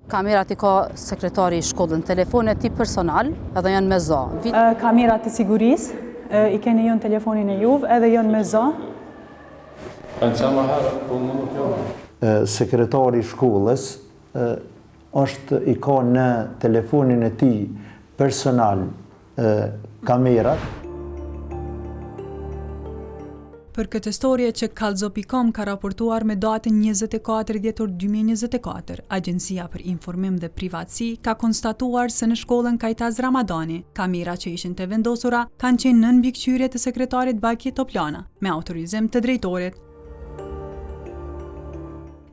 Kamerat i ka sekretari i shkollën, telefonet i personal edhe janë me za. Kamerat e sigurisë, i keni ju në telefonin e juve edhe janë me za. Sekretari i shkollës i ka në telefonin e tij personal kamerat. Për këtë historie që Kallzo.com ka raportuar me datën 24 dhjetor 2024, Agjencia për Informim dhe Privatësi ka konstatuar se në shkollën Kajtaz Ramadani, kamerat që ishin të vendosura kanë qenë nën mbikëqyrje të sekretarit Baki Toplana, me autorizim të drejtorit.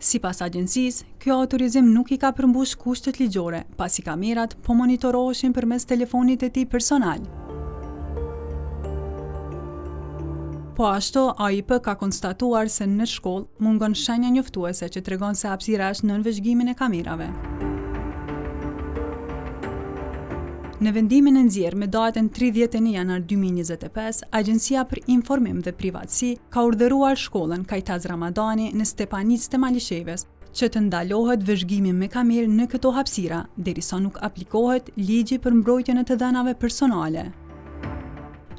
Sipas agjencisë, ky autorizim nuk i ka përmbush kushtet ligjore, pasi kamerat po monitoroheshin përmes telefonit të tij personal. Po ashtu, AIP ka konstatuar se në shkollë mungon shenja njoftuese që tregon se hapësira është nën vëzhgimin e kamerave. Në vendimin e nxjerrë me datën 31 janar 2025, Agjencia për Informim dhe Privatësi ka urdhëruar shkollën Kajtaz Ramadani në Stepanicë të Malisheves që të ndalohet vëzhgimi me kamerë në këto hapësira, derisa nuk aplikohet ligji për mbrojtjen e të dhënave personale.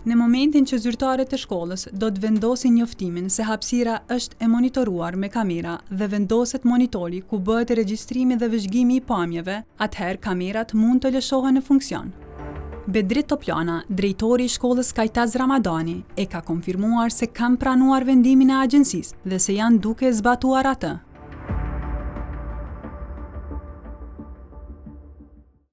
Në momentin që zyrtarët e shkollës do të vendosin njoftimin se hapësira është e monitoruar me kamera dhe vendoset monitori ku bëhet regjistrimi dhe vëzhgimi i pamjeve, atëherë kamerat mund të lëshohen në funksion. Bedrit Toplana, drejtori i shkollës Kajtaz Ramadani, e ka konfirmuar se kanë pranuar vendimin e agjencisë dhe se janë duke zbatuar atë.